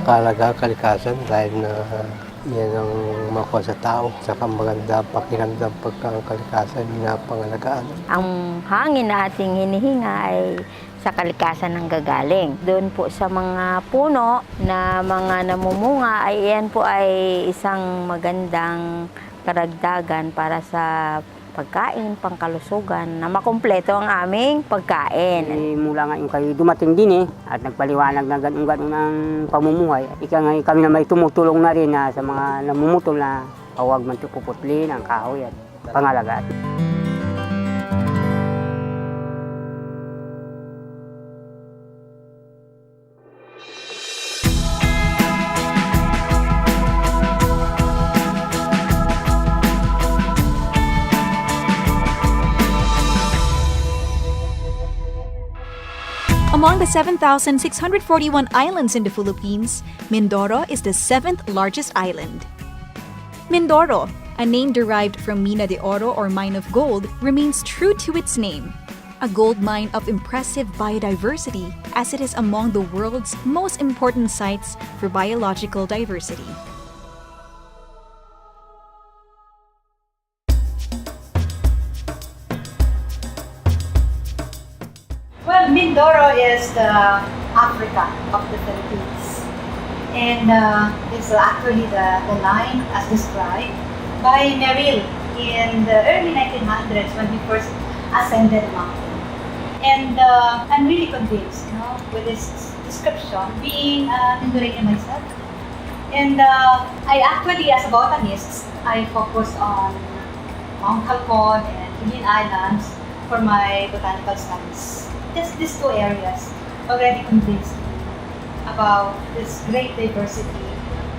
napakahalaga kalikasan dahil na yan ang makuha sa tao. Saka maganda pakiramdam pagka ang kalikasan pinapangalagaan. Ang hangin na ating hinihinga ay sa kalikasan ng gagaling. Doon po sa mga puno na mga namumunga ay yan po ay isang magandang karagdagan para sa pagkain, pangkalusugan, na makumpleto ang aming pagkain. Mula nga yung kayo dumating din at nagpaliwanag na ganun-ganun ang pamumuhay. Ika nga kami na may tumutulong na rin sa mga namumutol na huwag man puputli ng kahoy at pangalagaan. Among the 7,641 islands in the Philippines, Mindoro is the 7th largest island. Mindoro, a name derived from Mina de Oro or mine of gold, remains true to its name. A gold mine of impressive biodiversity, as it is among the world's most important sites for biological diversity. Well, Mindoro is the Africa of the Philippines. And it's actually the line as described by Merrill in the early 1900s when he first ascended the mountain. And I'm really convinced, with this description, being Mindoranian myself. And I actually, as a botanist, I focus on Mount Halcon and Indian Islands for my botanical studies. Just these two areas already convinced me about this great diversity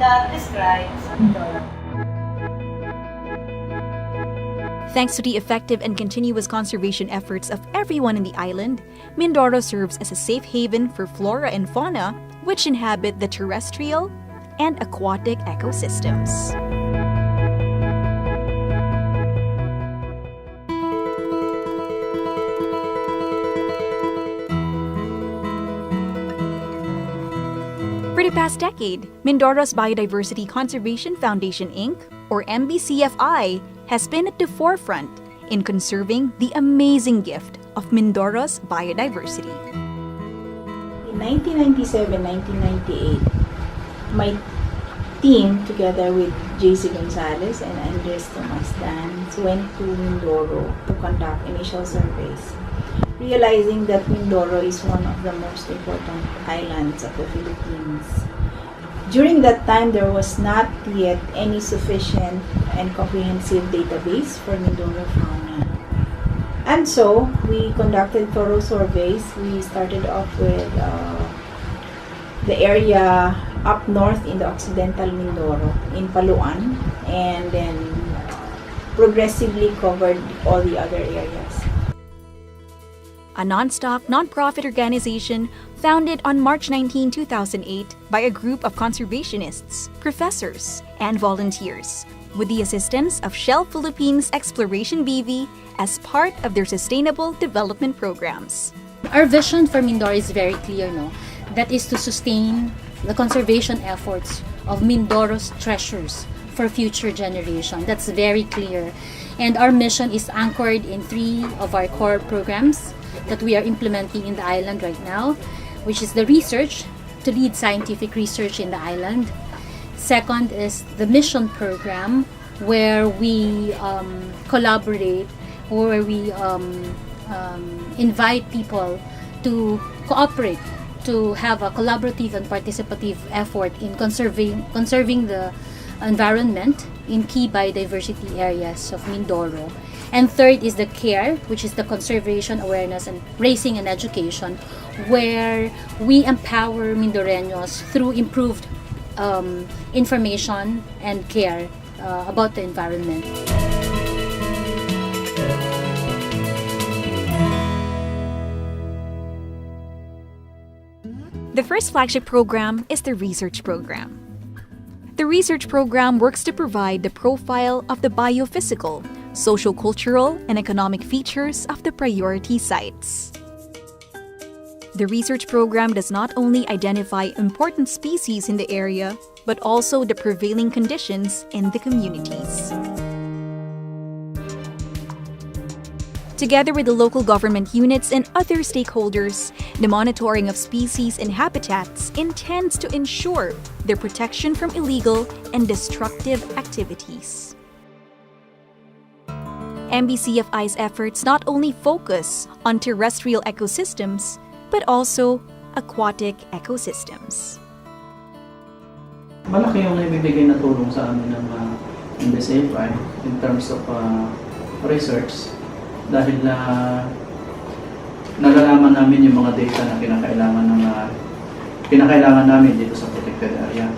that describes Mindoro. Thanks to the effective and continuous conservation efforts of everyone in the island, Mindoro serves as a safe haven for flora and fauna which inhabit the terrestrial and aquatic ecosystems. For the past decade, Mindoro's Biodiversity Conservation Foundation Inc., or MBCFI, has been at the forefront in conserving the amazing gift of Mindoro's biodiversity. In 1997-1998, my team, together with JC Gonzalez and Andres Tomasdan, went to Mindoro to conduct initial surveys, realizing that Mindoro is one of the most important islands of the Philippines. During that time, there was not yet any sufficient and comprehensive database for Mindoro fauna. And so, we conducted thorough surveys. We started off with the area up north in the Occidental Mindoro, in Paluan, and then progressively covered all the other areas. A non-stock, non-profit organization founded on March 19, 2008 by a group of conservationists, professors, and volunteers, with the assistance of Shell Philippines Exploration BV as part of their sustainable development programs. Our vision for Mindoro is very clear, that is to sustain the conservation efforts of Mindoro's treasures for future generations. That's very clear. And our mission is anchored in 3 of our core programs that we are implementing in the island right now, which is the research, to lead scientific research in the island. Second is the mission program, where we collaborate, where we invite people to cooperate, to have a collaborative and participative effort in conserving the environment in key biodiversity areas of Mindoro. And third is the CARE, which is the conservation, awareness, and raising and education, where we empower Mindoreños through improved information and care about the environment. The first flagship program is the research program. The research program works to provide the profile of the biophysical, socio-cultural, and economic features of the priority sites. The research program does not only identify important species in the area, but also the prevailing conditions in the communities. Together with the local government units and other stakeholders, the monitoring of species and habitats intends to ensure their protection from illegal and destructive activities. MBCFI's efforts not only focus on terrestrial ecosystems, but also aquatic ecosystems. Malaki yung ibibigay na tulong sa amin ng MBCFI in terms of research dahil nalalaman namin yung mga data na kinakailangan namin dito sa protected area.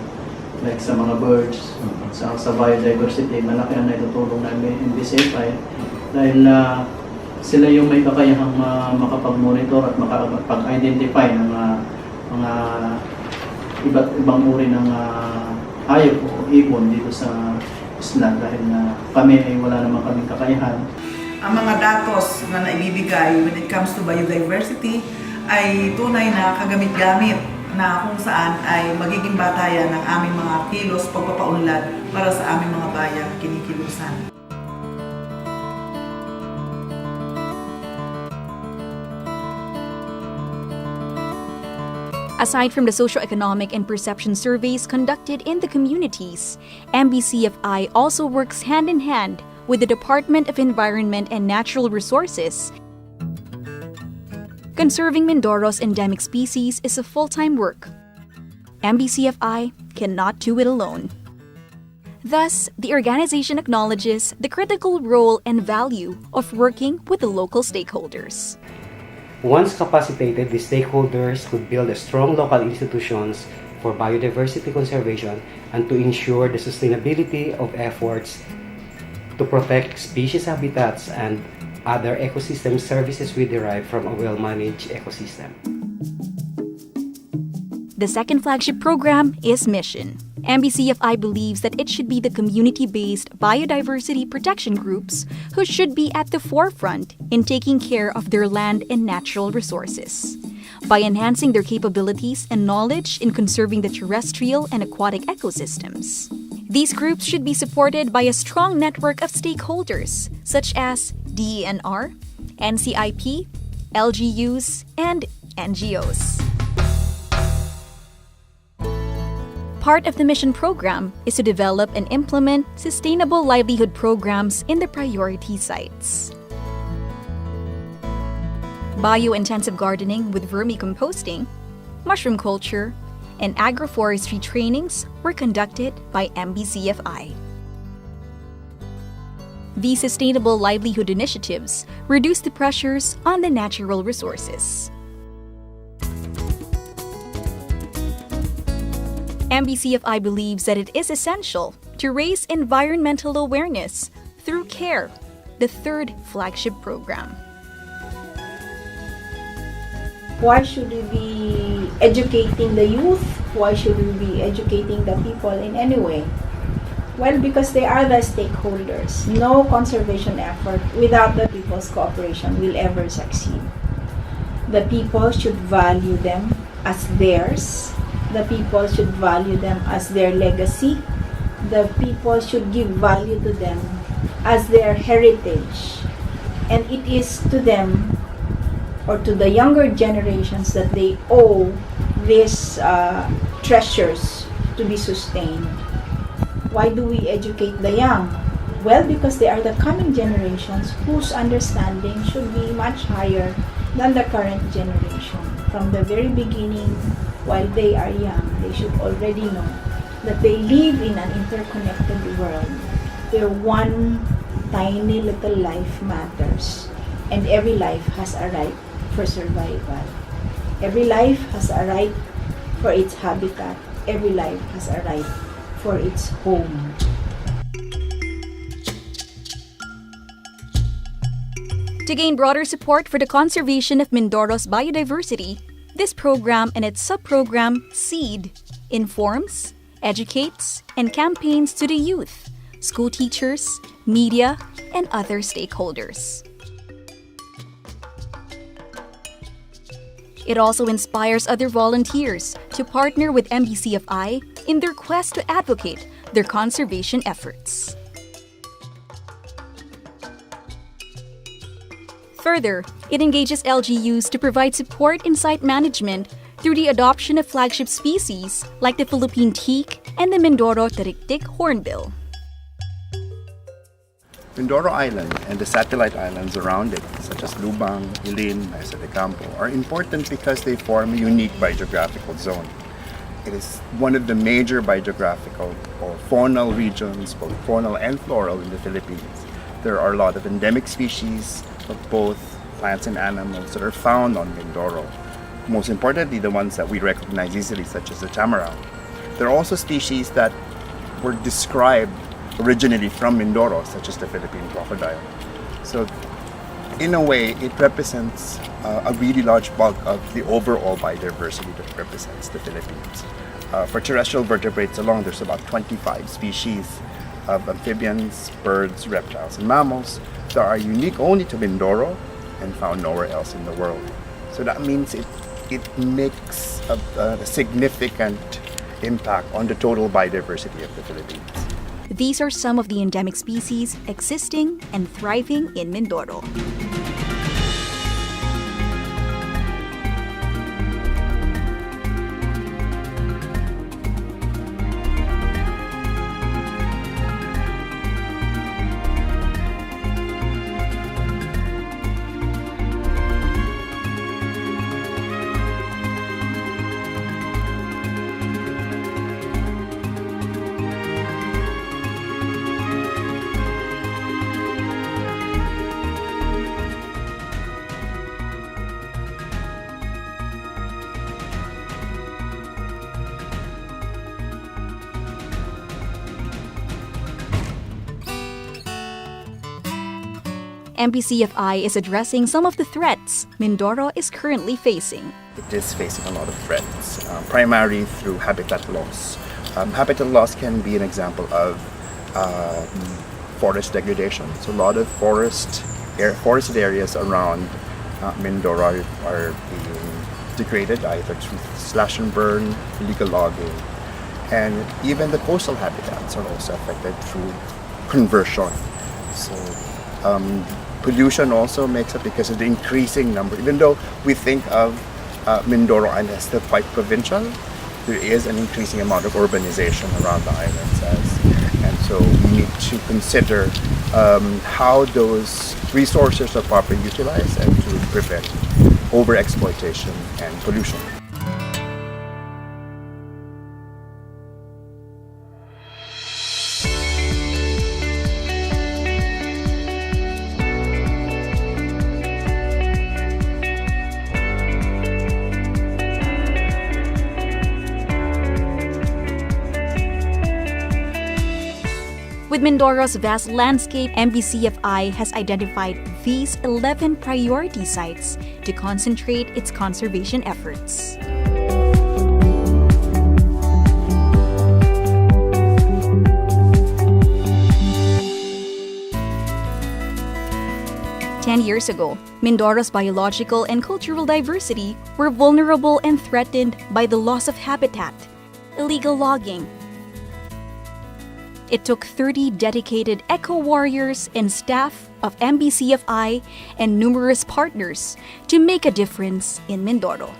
Like sa mga birds, sa biodiversity, malaki ang naitutulong namin in MBCFI dahil sila yung may kakayahang makapag-monitor at makapag-identify ng mga iba't ibang uri ng hayop o ibon dito sa isla dahil kami ay wala namang kaming kakayahan. Ang mga datos na naibibigay when it comes to biodiversity ay tunay na kagamit-gamit na kung saan ay magiging batayan ng aming mga kilos pagpapaunlad para sa aming mga bayang kinikilusan. Aside from the socioeconomic and perception surveys conducted in the communities, MBCFI also works hand in hand with the Department of Environment and Natural Resources. Conserving Mindoro's endemic species is a full-time work. MBCFI cannot do it alone. Thus, the organization acknowledges the critical role and value of working with the local stakeholders. Once capacitated, the stakeholders could build a strong local institutions for biodiversity conservation and to ensure the sustainability of efforts to protect species habitats and other ecosystem services we derive from a well-managed ecosystem. The second flagship program is Mission. MBCFI believes that it should be the community-based biodiversity protection groups who should be at the forefront in taking care of their land and natural resources. By enhancing their capabilities and knowledge in conserving the terrestrial and aquatic ecosystems. These groups should be supported by a strong network of stakeholders such as DENR, NCIP, LGUs, and NGOs. Part of the mission program is to develop and implement sustainable livelihood programs in the priority sites. Bio-intensive gardening with vermicomposting, mushroom culture, and agroforestry trainings were conducted by MBCFI. These sustainable livelihood initiatives reduce the pressures on the natural resources. MBCFI believes that it is essential to raise environmental awareness through CARE, the third flagship program. Why should we be educating the youth? Why should we be educating the people in any way? Well, because they are the stakeholders. No conservation effort without the people's cooperation will ever succeed. The people should value them as theirs. The people should value them as their legacy. The people should give value to them as their heritage. And it is to them or to the younger generations that they owe these treasures to be sustained. Why do we educate the young? Well, because they are the coming generations whose understanding should be much higher than the current generation. From the very beginning, while they are young, they should already know that they live in an interconnected world where one tiny little life matters, and every life has a right for survival. Every life has a right for its habitat. Every life has a right for its home. To gain broader support for the conservation of Mindoro's biodiversity, this program and its sub-program, SEED, informs, educates, and campaigns to the youth, school teachers, media, and other stakeholders. It also inspires other volunteers to partner with MBCFI in their quest to advocate their conservation efforts. Further, it engages LGUs to provide support in site management through the adoption of flagship species like the Philippine teak and the Mindoro Tariktik hornbill. Mindoro Island and the satellite islands around it, such as Lubang, Ilin, Mesa de Campo, are important because they form a unique biogeographical zone. It is one of the major biogeographical or faunal regions, both faunal and floral, in the Philippines. There are a lot of endemic species of both plants and animals that are found on Mindoro. Most importantly, the ones that we recognize easily, such as the tamaraw. There are also species that were described originally from Mindoro, such as the Philippine crocodile. So, in a way, it represents a really large bulk of the overall biodiversity that represents the Philippines. For terrestrial vertebrates alone, there's about 25 species of amphibians, birds, reptiles, and mammals that are unique only to Mindoro and found nowhere else in the world. So that means it makes a significant impact on the total biodiversity of the Philippines. These are some of the endemic species existing and thriving in Mindoro. MBCFI is addressing some of the threats Mindoro is currently facing. It is facing a lot of threats, primarily through habitat loss. Habitat loss can be an example of forest degradation. So a lot of forested areas around Mindoro are being degraded either through slash and burn, illegal logging, and even the coastal habitats are also affected through conversion. So pollution also makes up because of the increasing number. Even though we think of Mindoro Island as still quite provincial, there is an increasing amount of urbanization around the islands. And so we need to consider how those resources are properly utilized and to prevent overexploitation and pollution. With Mindoro's vast landscape, MBCFI has identified these 11 priority sites to concentrate its conservation efforts. Ten years ago, Mindoro's biological and cultural diversity were vulnerable and threatened by the loss of habitat, illegal logging. It took 30 dedicated eco-warriors and staff of MBCFI and numerous partners to make a difference in Mindoro.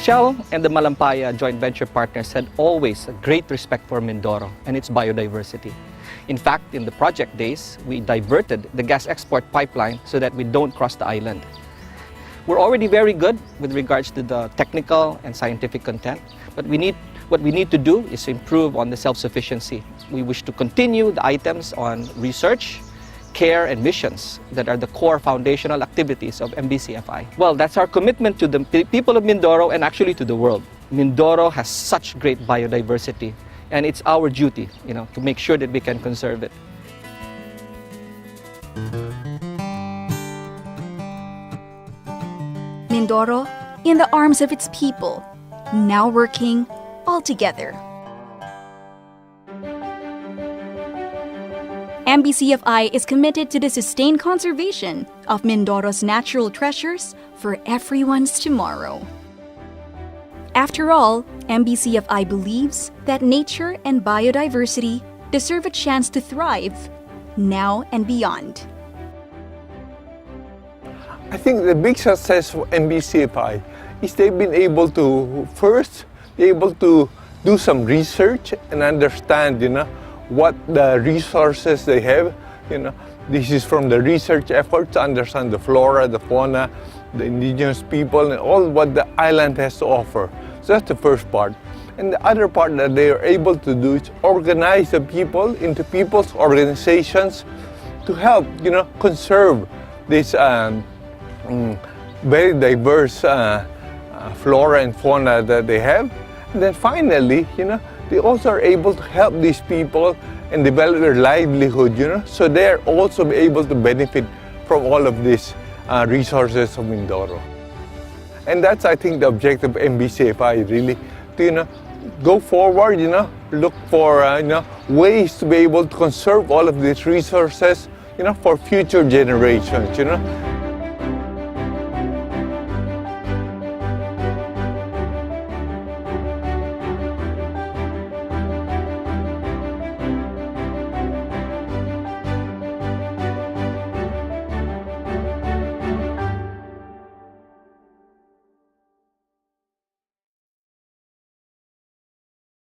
Shell and the Malampaya joint venture partners had always a great respect for Mindoro and its biodiversity. In fact, in the project days, we diverted the gas export pipeline so that we don't cross the island. We're already very good with regards to the technical and scientific content, but what we need to do is to improve on the self-sufficiency. We wish to continue the items on research, care, and missions that are the core foundational activities of MBCFI. Well, that's our commitment to the people of Mindoro and actually to the world. Mindoro has such great biodiversity, and it's our duty, to make sure that we can conserve it. Mindoro in the arms of its people, now working all together. MBCFI is committed to the sustained conservation of Mindoro's natural treasures for everyone's tomorrow. After all, MBCFI believes that nature and biodiversity deserve a chance to thrive now and beyond. I think the big success of MBCFI is they've been able to first be able to do some research and understand, what the resources they have. This is from the research effort to understand the flora, the fauna, the indigenous people, and all what the island has to offer. So that's the first part. And the other part that they are able to do is organize the people into people's organizations to help, conserve this very diverse flora and fauna that they have. And then finally, they also are able to help these people and develop their livelihood, so they're also able to benefit from all of these resources of Mindoro. And that's, I think, the objective of MBCFI, really, to go forward, look for ways to be able to conserve all of these resources, for future generations,